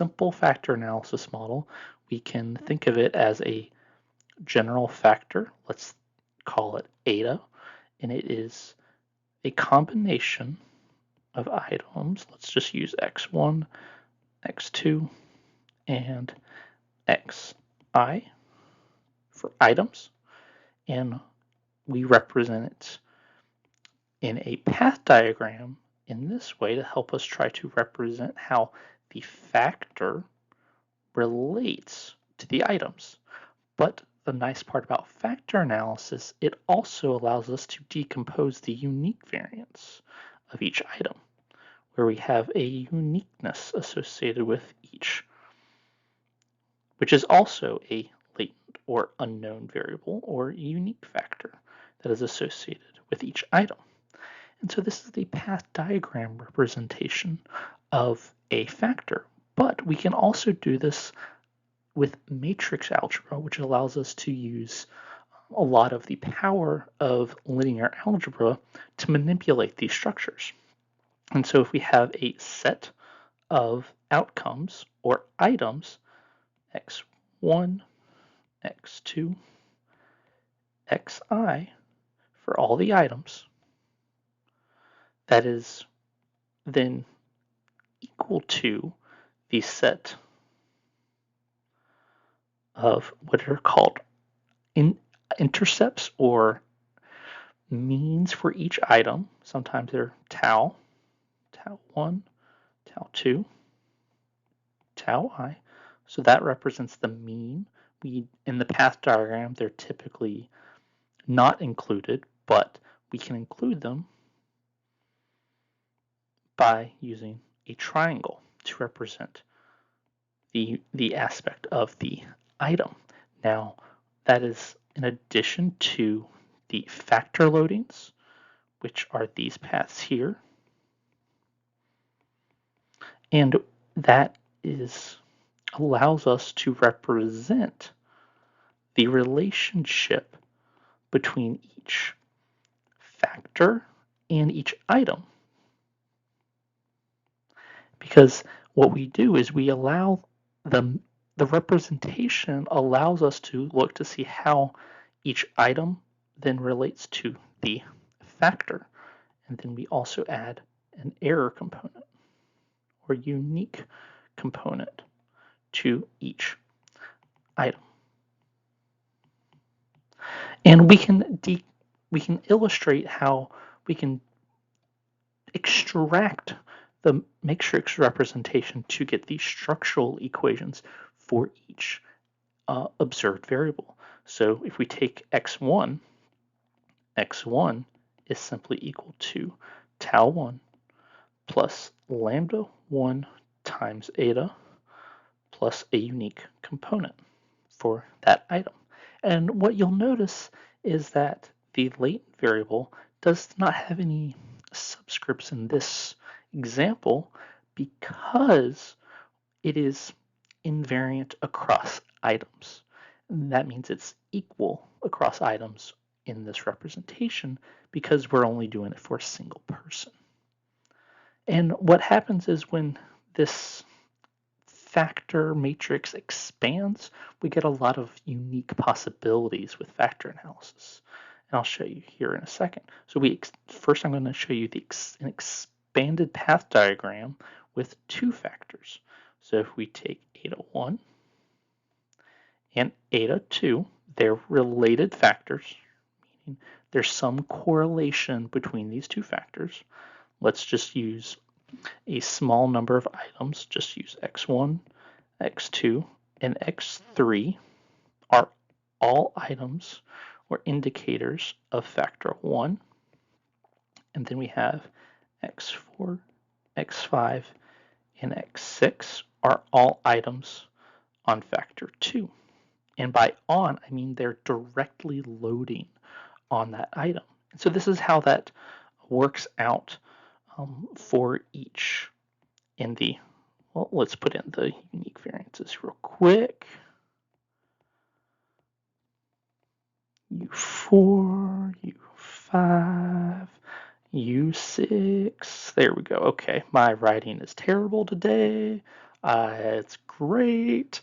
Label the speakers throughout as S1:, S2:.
S1: simple factor analysis model, we can think of it as a general factor. Let's call it eta, and it is a combination of items. Let's just use x1, x2, and xi for items, and we represent it in a path diagram in this way to help us try to represent how the factor relates to the items. But the nice part about factor analysis, it also allows us to decompose the unique variance of each item, where we have a uniqueness associated with each, which is also a latent or unknown variable or unique factor that is associated with each item. And so this is the path diagram representation of a factor. But we can also do this with matrix algebra, which allows us to use a lot of the power of linear algebra to manipulate these structures. And so if we have a set of outcomes or items, x1, x2, xi, for all the items, that is then equal to the set of what are called intercepts or means for each item. Sometimes they're tau, tau1, tau2, tau I. So that represents the mean. In the path diagram, they're typically not included, but we can include them by using a triangle to represent the aspect of the item. Now, that is in addition to the factor loadings, which are these paths here. And that allows us to represent the relationship between each factor and each item. Because what we do is we allow the representation allows us to look to see how each item then relates to the factor. And then we also add an error component or unique component to each item. And we can illustrate how we can extract the matrix representation to get these structural equations for each observed variable. So if we take x1 is simply equal to tau1 plus lambda 1 times eta plus a unique component for that item. And what you'll notice is that the latent variable does not have any subscripts in this example because it is invariant across items. And that means it's equal across items in this representation because we're only doing it for a single person. And what happens is when this factor matrix expands, we get a lot of unique possibilities with factor analysis. And I'll show you here in a second. So first I'm going to show you an expanded path diagram with two factors. So if we take eta1 and eta2, they're related factors, meaning there's some correlation between these two factors. Let's just use a small number of items, just use x1, x2, and x3 are all items or indicators of factor 1. And then we have x4, x5, and x6 are all items on factor 2. And by on, I mean they're directly loading on that item. So this is how that works out for each in the, well, let's put in the unique variances real quick. U4, U5, U6, there we go. Okay, my writing is terrible today. It's great.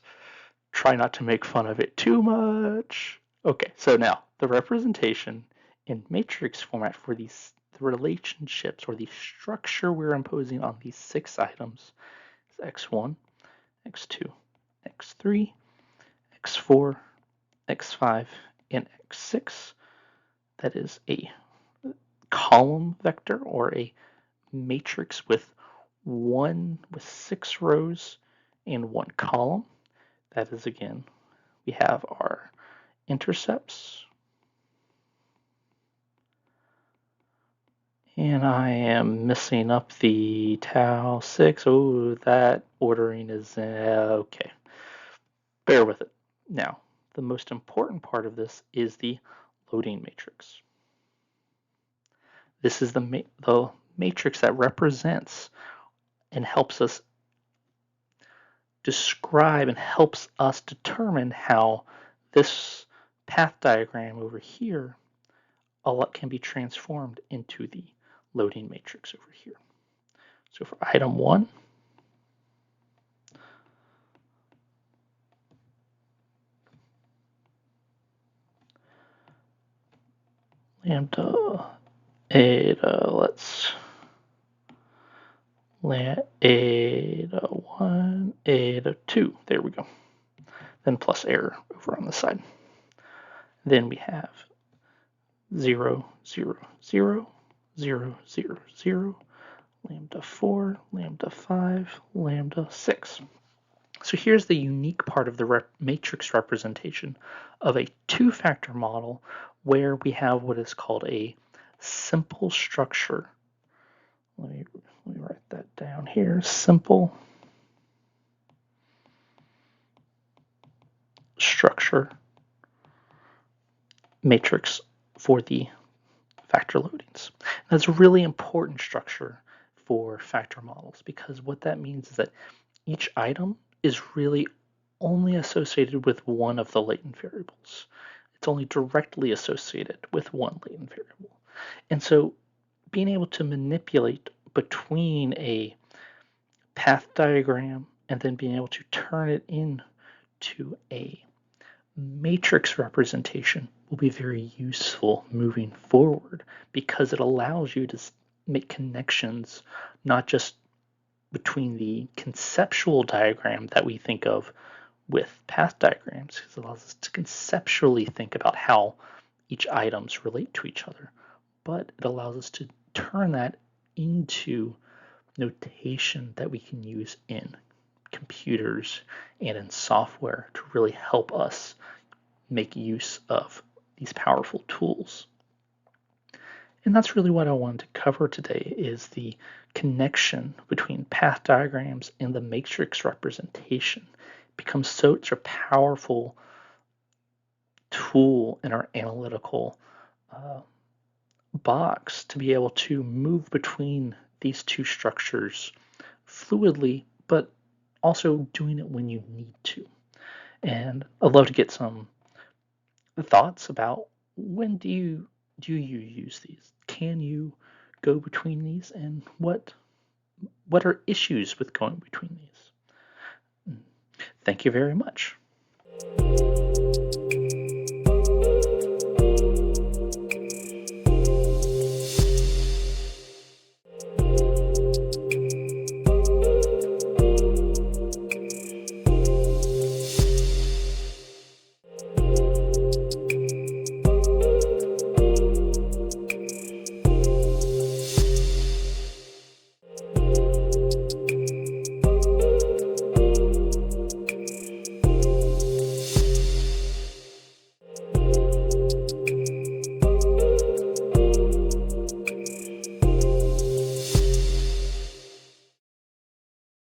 S1: Try not to make fun of it too much. Okay, so now the representation in matrix format for these relationships or the structure we're imposing on these 6 items is x1, x2, x3, x4, x5, and x6. That is a column vector or a matrix with 6 rows and 1 column. That is, again, we have our intercepts. And I am messing up the tau 6. Oh, that ordering is okay. Bear with it. Now, the most important part of this is the loading matrix. This is the matrix that represents and helps us describe and helps us determine how this path diagram over here can be transformed into the loading matrix over here. So for item 1, lambda eta, let's eta 1, eta 2, there we go. Then plus error over on the side. Then we have 0, 0, 0, 0, 0, 0, lambda 4, lambda 5, lambda 6. So here's the unique part of the matrix representation of a two-factor model where we have what is called a simple structure. Let me write that down here. Simple structure matrix for the factor loadings. That's a really important structure for factor models because what that means is that each item is really only associated with one of the latent variables. It's only directly associated with one latent variable. And so being able to manipulate between a path diagram and then being able to turn it into a matrix representation will be very useful moving forward because it allows you to make connections not just between the conceptual diagram that we think of with path diagrams, because it allows us to conceptually think about how each items relate to each other, but it allows us to turn that into notation that we can use in computers and in software to really help us make use of these powerful tools. And that's really what I wanted to cover today is the connection between path diagrams and the matrix representation. It becomes such a powerful tool in our analytical box to be able to move between these two structures fluidly, but also doing it when you need to. And I'd love to get some thoughts about when do you use these? Can you go between these, and what are issues with going between these? Thank you very much.